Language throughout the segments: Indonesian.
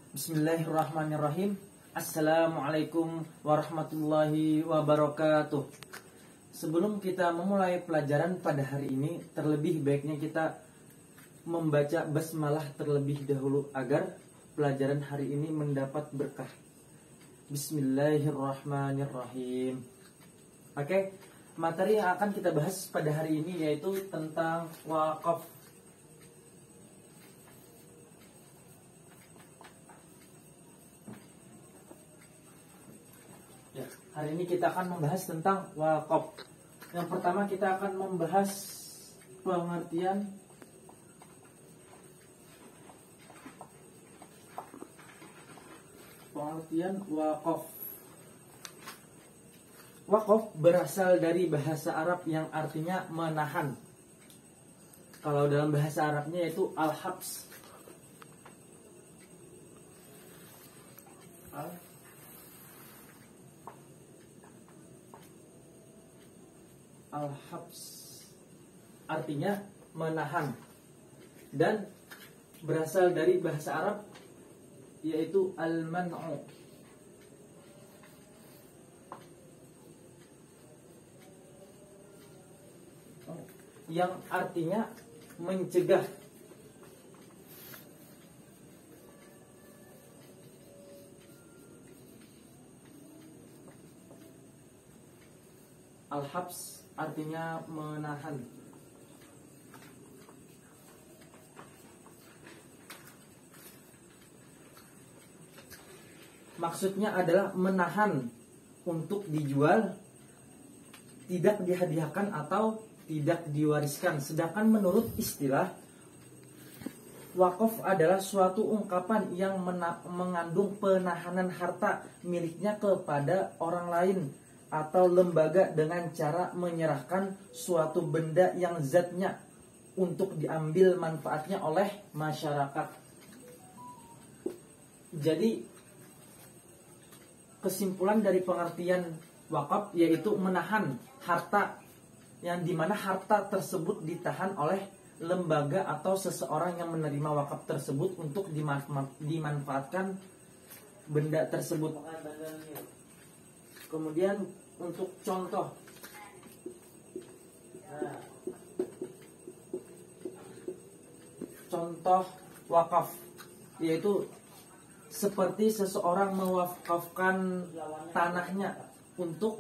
Bismillahirrahmanirrahim. Assalamualaikum warahmatullahi wabarakatuh. Sebelum kita memulai pelajaran pada hari ini, terlebih baiknya kita membaca basmalah terlebih dahulu agar pelajaran hari ini mendapat berkah. Bismillahirrahmanirrahim. Oke, materi yang akan kita bahas pada hari ini yaitu tentang wakaf. Hari ini kita akan membahas tentang wakaf. Yang pertama kita akan membahas pengertian wakaf. Wakaf berasal dari bahasa Arab yang artinya menahan. Kalau dalam bahasa Arabnya yaitu al-habs. Al-habs artinya menahan dan berasal dari bahasa Arab yaitu al-man'u. Yang artinya mencegah. Al-habs artinya menahan. Maksudnya adalah menahan untuk dijual, tidak dihadiahkan atau tidak diwariskan. Sedangkan menurut istilah, wakaf adalah suatu ungkapan yang mengandung penahanan harta miliknya kepada orang lain atau lembaga dengan cara menyerahkan suatu benda yang zatnya untuk diambil manfaatnya oleh masyarakat. Jadi kesimpulan dari pengertian wakaf yaitu menahan harta, yang dimana harta tersebut ditahan oleh lembaga atau seseorang yang menerima wakaf tersebut untuk dimanfaatkan benda tersebut. Kemudian untuk contoh, wakaf yaitu seperti seseorang mewakafkan tanahnya untuk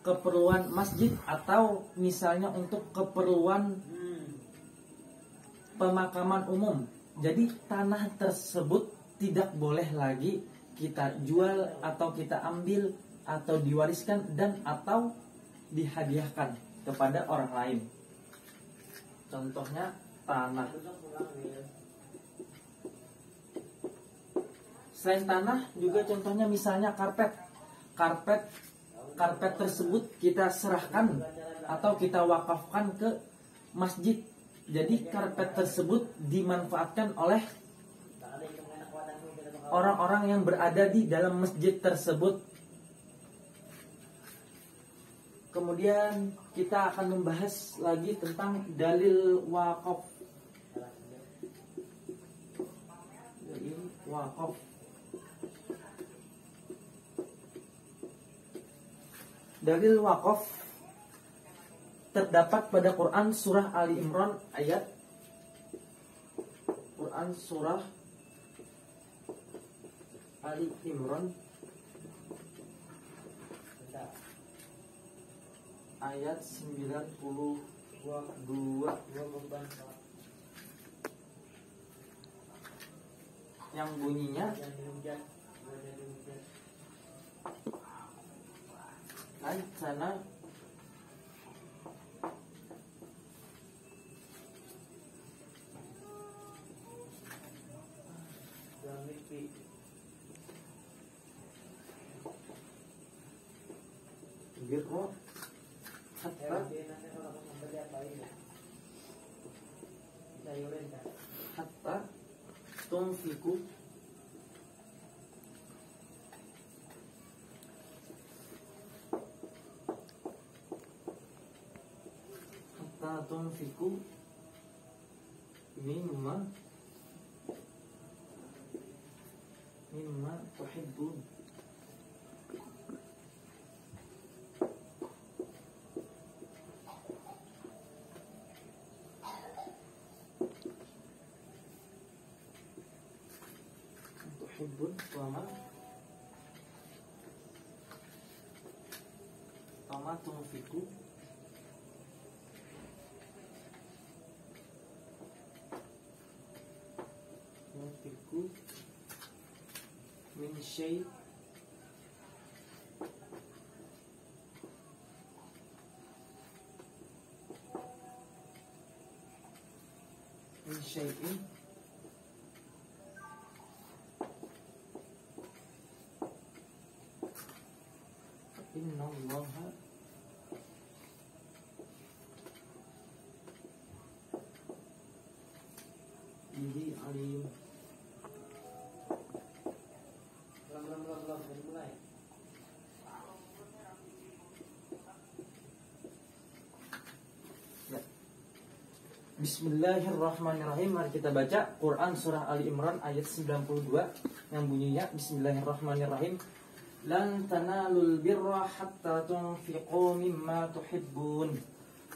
keperluan masjid atau misalnya untuk keperluan pemakaman umum. Jadi tanah tersebut tidak boleh lagi kita jual atau kita ambil atau diwariskan dan atau dihadiahkan kepada orang lain. Contohnya tanah. Selain tanah juga contohnya misalnya karpet. Karpet tersebut kita serahkan atau kita wakafkan ke masjid. Jadi karpet tersebut dimanfaatkan oleh orang-orang yang berada di dalam masjid tersebut. Kemudian kita akan membahas lagi tentang dalil wakaf. Dalil wakaf. Dalil wakaf terdapat pada Quran surah Ali Imran ayat Ali Imran ayat 92 yang bunyinya sana birro hatta tunfiku mimma tuhibbun. Tuhibbun wama tunfiqu min syai' min syai'in innallaha bihi alim. Bismillahirrahmanirrahim. Mari kita baca Quran surah Ali Imran ayat 92 yang bunyinya Bismillahirrahmanirrahim. Lan tanalul birra hatta tunfiqu mimma tuhibbun.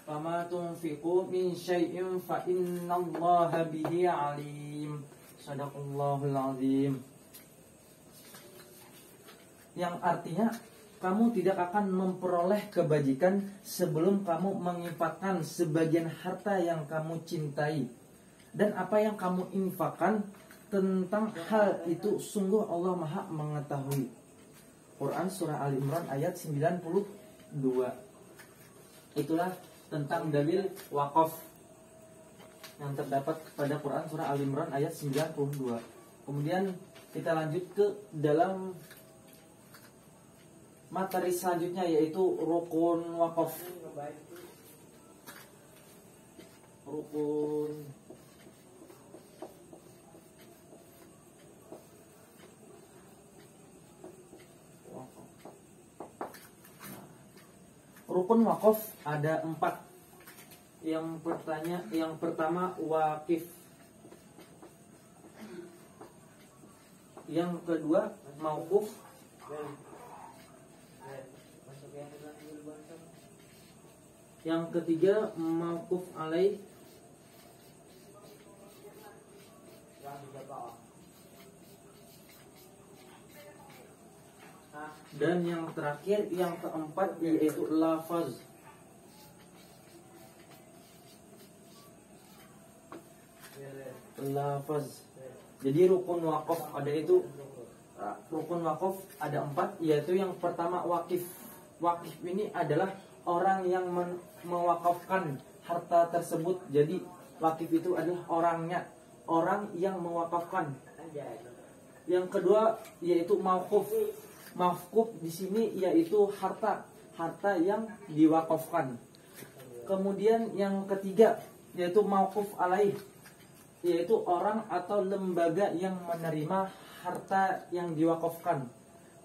Fama tunfiqu min syai'in fa innallaha bihi alim. Shadaqallahul azim. Yang artinya kamu tidak akan memperoleh kebajikan sebelum kamu menginfakkan sebagian harta yang kamu cintai. Dan apa yang kamu infakkan tentang hal itu sungguh Allah Maha mengetahui. Quran surah Ali Imran ayat 92. Itulah tentang dalil wakaf yang terdapat pada Quran surah Ali Imran ayat 92. Kemudian kita lanjut ke dalam materi selanjutnya, yaitu rukun wakaf. Rukun wakaf. Rukun wakaf ada 4. Yang pertama wakif. Yang kedua mauquf. Yang ketiga mauquf alaih. Dan yang terakhir, yang keempat, yaitu lafaz. Lafaz. Jadi rukun wakaf ada itu. Rukun wakaf ada 4, yaitu yang pertama wakif. Wakif ini adalah orang yang mewakafkan harta tersebut. Jadi wakif itu adalah orangnya, orang yang mewakafkan. Yang kedua yaitu mauquf. Mauquf di sini yaitu harta yang diwakafkan. Kemudian yang ketiga yaitu mauquf alaih, yaitu orang atau lembaga yang menerima harta yang diwakafkan.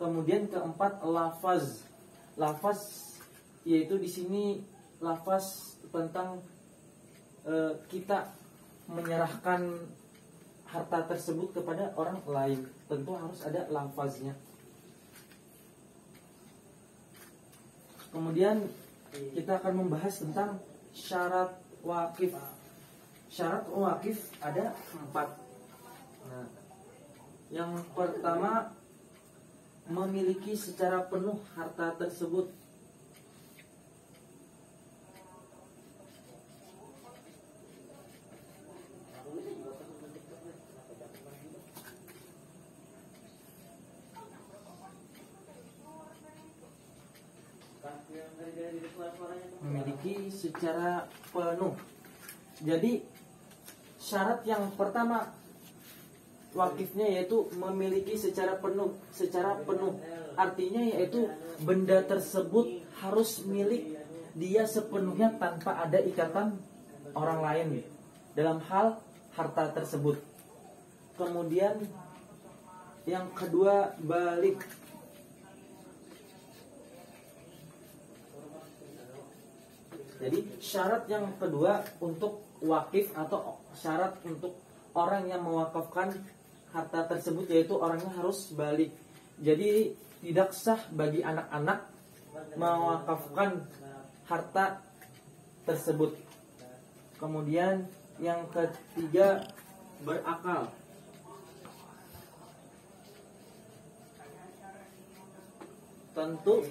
Kemudian keempat lafaz. Lafaz yaitu di sini lafaz tentang kita menyerahkan harta tersebut kepada orang lain. Tentu harus ada lafaznya. Kemudian kita akan membahas tentang syarat wakif. Syarat wakif ada 4. Nah, yang pertama memiliki secara penuh harta tersebut. Memiliki secara penuh. Jadi syarat yang pertama wakifnya yaitu memiliki secara penuh. Secara penuh artinya yaitu benda tersebut harus milik dia sepenuhnya tanpa ada ikatan orang lain dalam hal harta tersebut. Kemudian yang kedua balik. Jadi syarat yang kedua untuk wakif atau syarat untuk orang yang mewakafkan harta tersebut yaitu orangnya harus balik. Jadi tidak sah bagi anak-anak mewakafkan harta tersebut. Kemudian yang ketiga, berakal. Tentu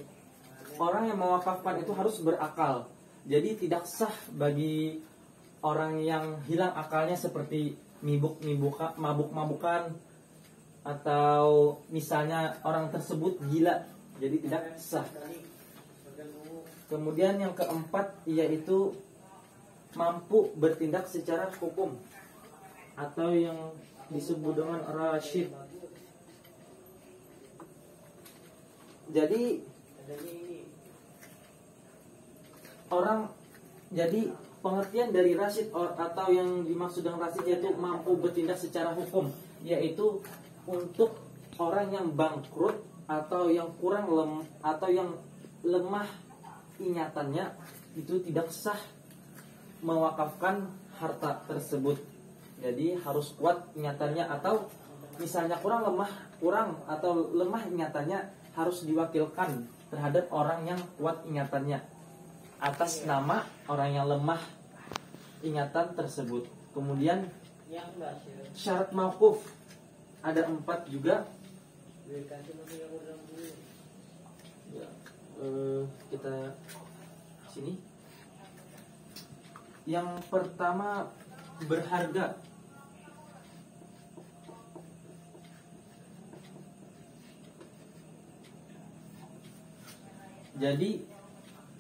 orang yang mewakafkan itu harus berakal. Jadi tidak sah bagi orang yang hilang akalnya seperti mabuk-mabukan, atau misalnya orang tersebut gila, jadi tidak sah. Kemudian yang keempat yaitu mampu bertindak secara hukum atau yang disebut dengan rasyid. Jadi pengertian dari rasyid atau yang dimaksud dengan rasyid yaitu mampu bertindak secara hukum, yaitu untuk orang yang bangkrut atau yang atau yang lemah ingatannya, itu tidak sah mewakafkan harta tersebut. Jadi harus kuat ingatannya, atau misalnya kurang lemah ingatannya, harus diwakilkan terhadap orang yang kuat ingatannya atas nama orang yang lemah ingatan tersebut. Kemudian syarat mauquf ada 4 juga. Kita sini. Yang pertama, berharga. Jadi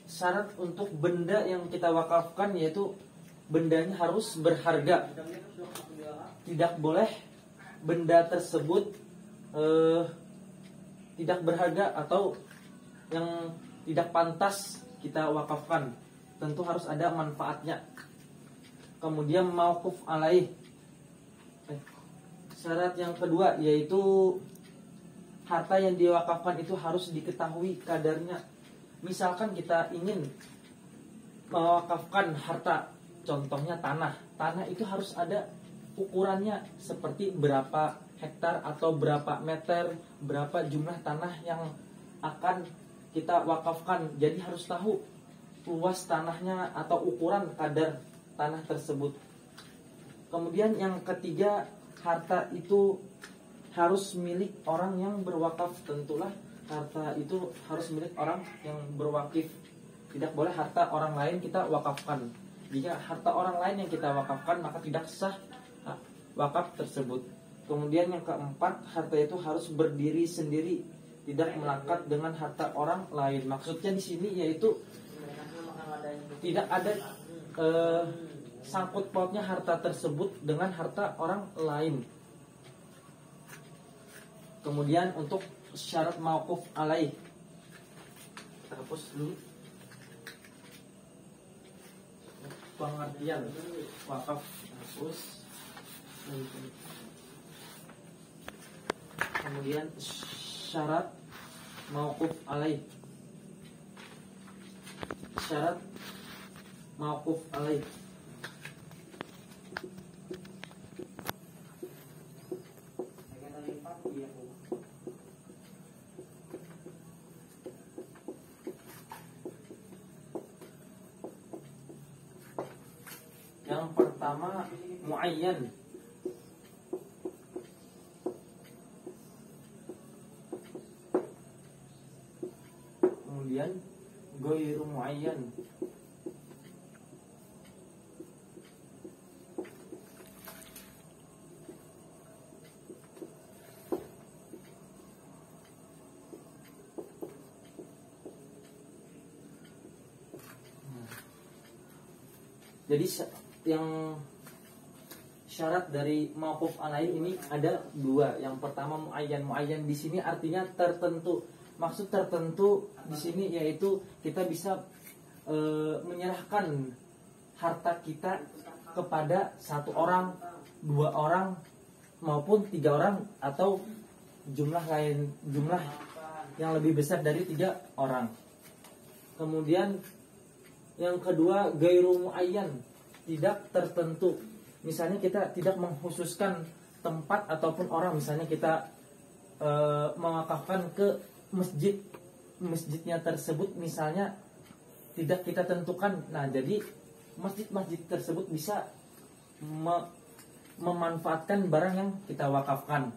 syarat untuk benda yang kita wakafkan yaitu bendanya harus berharga. Tidak boleh benda tersebut tidak berharga atau yang tidak pantas kita wakafkan. Tentu harus ada manfaatnya. Kemudian mauquf alaih. Syarat yang kedua yaitu harta yang diwakafkan itu harus diketahui kadarnya. Misalkan kita ingin mewakafkan harta, contohnya tanah. Tanah itu harus ada ukurannya, seperti berapa hektar atau berapa meter, berapa jumlah tanah yang akan kita wakafkan. Jadi harus tahu luas tanahnya atau ukuran kadar tanah tersebut. Kemudian yang ketiga, harta itu harus milik orang yang berwakaf. Tentulah harta itu harus milik orang yang berwakif. Tidak boleh harta orang lain kita wakafkan. Jika harta orang lain yang kita wakafkan, maka tidak sah wakaf tersebut. Kemudian yang keempat, harta itu harus berdiri sendiri, tidak melekat dengan harta orang lain. Maksudnya di sini yaitu tidak ada sangkut pautnya harta tersebut dengan harta orang lain. Kemudian untuk syarat mauquf alaih, kita hapus dulu. Pengertian wakaf, hapus. Kemudian syarat mauquf alaih. Syarat mauquf alaih. Yang pertama, muayyan. Kemudian ghairu muayyan. Jadi yang syarat dari mauquf alaih ini ada 2. Yang pertama muayyan. Muayyan di sini artinya tertentu. Maksud tertentu di sini yaitu kita bisa menyerahkan harta kita kepada 1 orang, 2 orang, maupun 3 orang, atau jumlah yang lebih besar dari 3 orang. Kemudian yang kedua, ghairu muayyan, tidak tertentu. Misalnya kita tidak mengkhususkan tempat ataupun orang. Misalnya kita mewakafkan ke masjidnya tersebut misalnya tidak kita tentukan. Nah, jadi masjid-masjid tersebut bisa memanfaatkan barang yang kita wakafkan.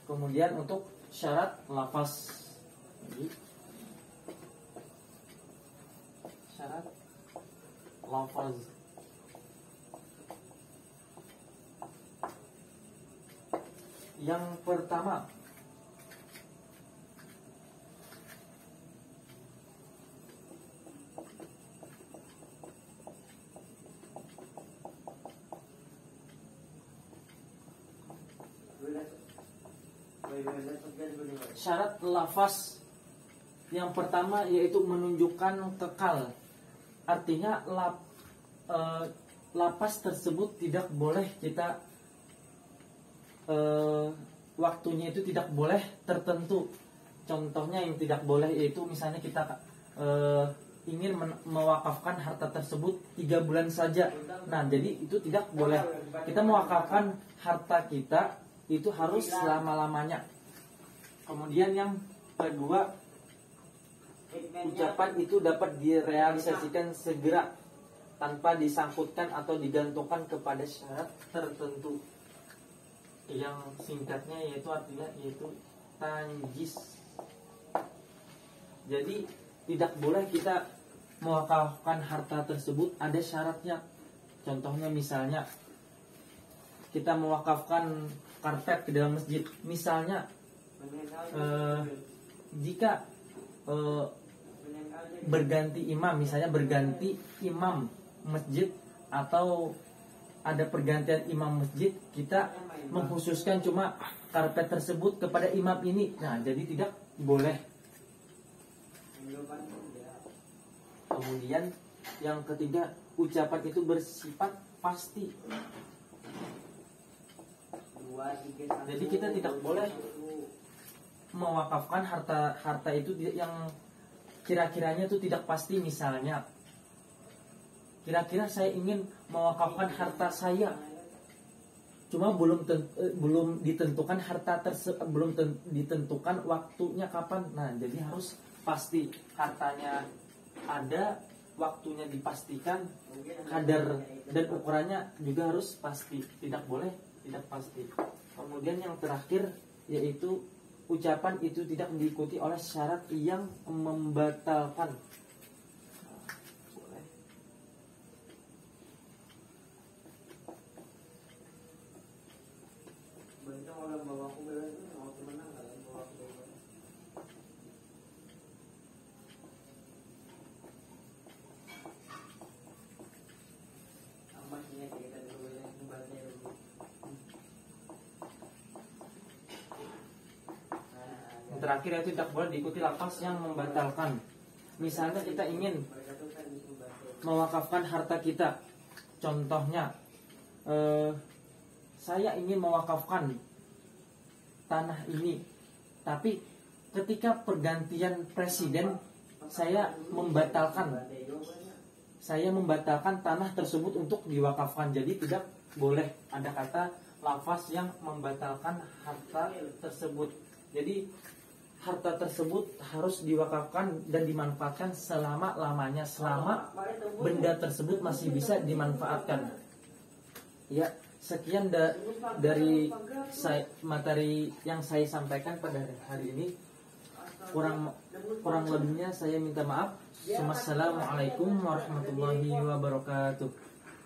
Kemudian untuk syarat lafaz, jadi, syarat lafaz yang pertama, syarat lafaz yang pertama yaitu menunjukkan kekal. Artinya lafaz tersebut tidak boleh kita waktunya itu tidak boleh tertentu. Contohnya yang tidak boleh yaitu misalnya kita ingin mewakafkan harta tersebut 3 bulan saja. Nah, jadi itu tidak boleh. Kita mewakafkan harta kita itu harus selama-lamanya. Kemudian yang kedua, ucapan itu dapat direalisasikan segera tanpa disangkutkan atau digantungkan kepada syarat tertentu. Yang singkatnya yaitu artinya yaitu tanjis. Jadi tidak boleh kita mewakafkan harta tersebut ada syaratnya. Contohnya misalnya kita mewakafkan karpet ke dalam masjid. Misalnya jika berganti imam, misalnya berganti imam masjid atau ada pergantian imam masjid, kita mengkhususkan cuma karpet tersebut kepada imam ini. Nah, jadi tidak boleh. Kemudian yang ketiga, ucapan itu bersifat pasti. Jadi kita tidak boleh mewakafkan harta itu yang kira-kiranya itu tidak pasti. Misalnya kira-kira saya ingin mewakafkan harta saya, cuma belum ditentukan belum ditentukan waktunya kapan. Nah, jadi harus pasti hartanya ada, waktunya dipastikan, kadar dan ukurannya juga harus pasti. Tidak boleh tidak pasti. Kemudian yang terakhir yaitu ucapan itu tidak diikuti oleh syarat yang membatalkan. Terakhir itu tidak boleh diikuti lafaz yang membatalkan. Misalnya kita ingin mewakafkan harta kita. Contohnya saya ingin mewakafkan tanah ini, tapi ketika pergantian presiden saya membatalkan tanah tersebut untuk diwakafkan. Jadi tidak boleh ada kata lafaz yang membatalkan harta tersebut. Jadi harta tersebut harus diwakafkan dan dimanfaatkan selama-lamanya, selama benda tersebut masih bisa dimanfaatkan. Ya, sekian dari materi yang saya sampaikan pada hari ini. Kurang lebihnya saya minta maaf. Wassalamualaikum warahmatullahi wabarakatuh.